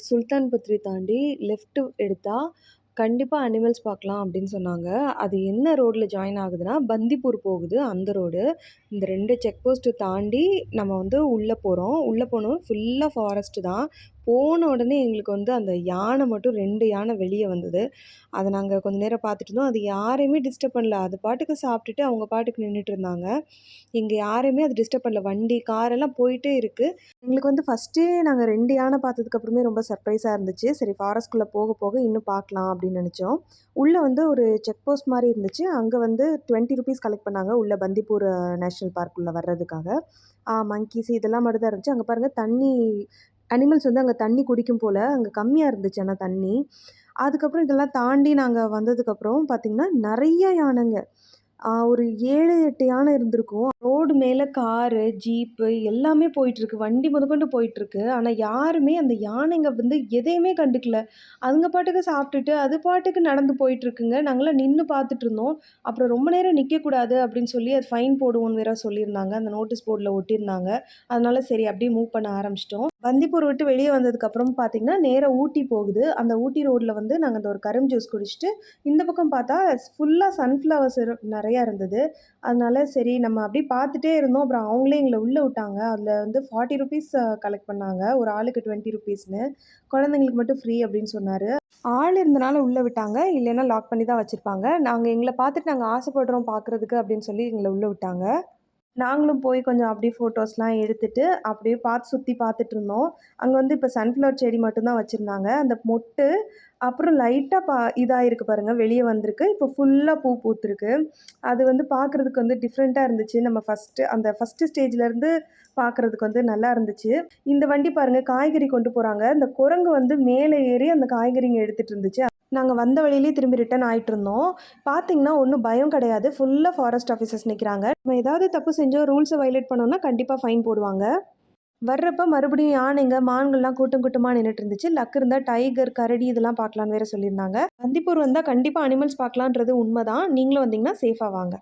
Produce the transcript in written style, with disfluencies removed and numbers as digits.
சுல்தான் பத்ரி தாண்டி லெஃப்ட் எடுத்தா, கண்டிப்பா அனிமல்ஸ் பார்க்கலாம் அப்படின்னு சொன்னாங்க. அது என்ன ரோட்ல ஜாயின் ஆகுதுன்னா, பந்திப்பூர் போகுது அந்த ரோடு. இந்த 2 செக் போஸ்ட் தாண்டி நம்ம வந்து உள்ள போறோம். உள்ள போனோம் ஃபுல்லா ஃபாரஸ்ட் தான். போன உடனே எங்களுக்கு வந்து அந்த யானை மட்டும் 2 யானை வெளிய வந்தது. அத நாங்க கொஞ்ச நேரம் பார்த்துட்டு இருந்தோம். அது யாரையுமே டிஸ்டர்ப் பண்ணல. அது பாட்டுக்கு சாப்பிட்டுட்டு அவங்க பாட்டுக்கு நின்னுட்டு இருந்தாங்க. எங்க யாரையுமே அது டிஸ்டர்ப் பண்ணல. வண்டி, கார் எல்லாம் போயிட்டே இருக்கு. எங்களுக்கு வந்து ஃபர்ஸ்ட்டே நாங்க 2 யானை பார்த்ததுக்கு அப்புறமே ரொம்ப சர்ப்ரைஸா இருந்துச்சு. சரி ஃபாரஸ்ட்குள்ள போக போக இன்னும் பார்க்கலாம் அப்படின்னு நெனச்சோம். உள்ள வந்து ஒரு செக் போஸ்ட் மாரி இருந்துச்சு. அங்க வந்து ₹20 கலெக்ட் பண்ணாங்க. உள்ள பந்திப்பூர் நேஷனல் பார்க் உள்ள வர்றதுக்காக. மங்கீஸ் இதெல்லாம் மட்டும் தான் இருந்துச்சு. அங்க பாருங்க தண்ணி அனிமல்ஸ் வந்து அங்க தண்ணி குடிக்கும் போல. அங்க கம்மியா இருந்துச்சு ஆனா தண்ணி. அதுக்கப்புறம் இதெல்லாம் தாண்டி நாங்க வந்ததுக்கப்புறம் பார்த்தீங்கன்னா, நெறைய யானைங்க. ஒரு 7, 8 யானை இருந்திருக்கும். ரோடு மேல காரு, ஜீப்பு எல்லாமே போயிட்டுருக்கு. வண்டி முதற்கொண்டு போயிட்டுருக்கு. ஆனா யாருமே அந்த யானைங்க வந்து எதையுமே கண்டுக்கல. அதுங்க பாட்டுக்கு சாப்பிட்டுட்டு, அது பாட்டுக்கு நடந்து போயிட்டுருக்குங்க. நாங்கலாம் நின்னு பார்த்துட்டுருந்தோம். அப்புறம் ரொம்ப நேரம் நிக்கக்கூடாது அப்படின்னு சொல்லி அது ஃபைன் போடுவோம்னு வேற சொல்லியிருந்தாங்க. அந்த நோட்டீஸ் போர்ட்ல ஒட்டியிருந்தாங்க. அதனால சரி அப்படியே மூவ் பண்ண ஆரம்பிச்சுட்டோம். பந்திப்பூர் விட்டு வெளிய வந்ததுக்கப்புறம் பார்த்தீங்கன்னா, நேரா ஊட்டி போகுது. அந்த ஊட்டி ரோட்ல வந்து நாங்க அந்த ஒரு கரும்பு ஜூஸ் குடிச்சுட்டு, இந்த பக்கம் பார்த்தா ஃபுல்லா சன்ஃப்ளவர்ஸ் நெறையா இருந்தது. அதனால சரி நம்ம அப்படியே பார்த்துட்டே இருந்தோம். அப்புறம் அவங்களே எங்கள உள்ள விட்டாங்க. அதில வந்து ₹40 கலெக்ட் பண்ணாங்க. ஒரு ஆளுக்கு ₹20ன்னு. குழந்தைங்களுக்கு மட்டும் ஃப்ரீ அப்படின்னு சொன்னாரு. ஆள் இருந்தனால உள்ள விட்டாங்க. இல்லைன்னா லாக் பண்ணி தான் வச்சிருப்பாங்க. எங்கள பார்த்துட்டு நாங்க ஆசைப்படுறோம் பார்க்குறதுக்கு அப்படின்னு சொல்லி எங்கள உள்ள விட்டாங்க. நாங்களும் போய் கொஞ்சம் அப்படியே ஃபோட்டோஸ்லாம் எடுத்துட்டு, அப்படியே சுத்தி பார்த்துட்டுருந்தோம். அங்க வந்து இப்ப சன்ஃப்ளவர் செடி மட்டும் தான் வச்சிருந்தாங்க. அந்த மொட்டு, அப்புறம் லைட்டா இதாயிருக்கு பாருங்க, வெளிய வந்திருக்கு. இப்போ ஃபுல்லா பூ பூத்திருக்கு. அது வந்து பார்க்குறதுக்கு வந்து டிஃப்ரெண்ட்டா இருந்துச்சு. நம்ம ஃபர்ஸ்ட்டு ஸ்டேஜ்லேருந்து பார்க்குறதுக்கு வந்து நல்லா இருந்துச்சு. இந்த வண்டி பாருங்க காய்கறி கொண்டு போறாங்க. இந்த குரங்கு வந்து மேல ஏறி அந்த காய்கறிங்க எடுத்துட்டு இருந்துச்சு. நாங்க வந்த வழியிலேயே திரும்பி ரிட்டர்ன் ஆயிட்டுருந்தோம். பார்த்தீங்கன்னா, ஒண்ணும் பயம் கிடையாது. ஃபுல்லா ஃபாரஸ்ட் ஆஃபீசர்ஸ் நிக்கிறாங்க. நம்ம ஏதாவது தப்பு செஞ்சோம், ரூல்ஸ வயலேட் பண்ணோம்னா கண்டிப்பா ஃபைன் போடுவாங்க. வர்றப்ப மறுபடியும் யானைங்க, மான்கள்லாம் கூட்டம் கூட்டமா நின்னுட்டு இருந்துச்சு. லக் இருந்தா டைகர், கரடி இதெல்லாம் பார்க்கலான்னு வேற சொல்லியிருந்தாங்க. பந்திப்பூர் வந்தா கண்டிப்பா அனிமல்ஸ் பார்க்கலான்றது உண்மதான். நீங்களும் வந்தீங்கன்னா சேஃபா வாங்க.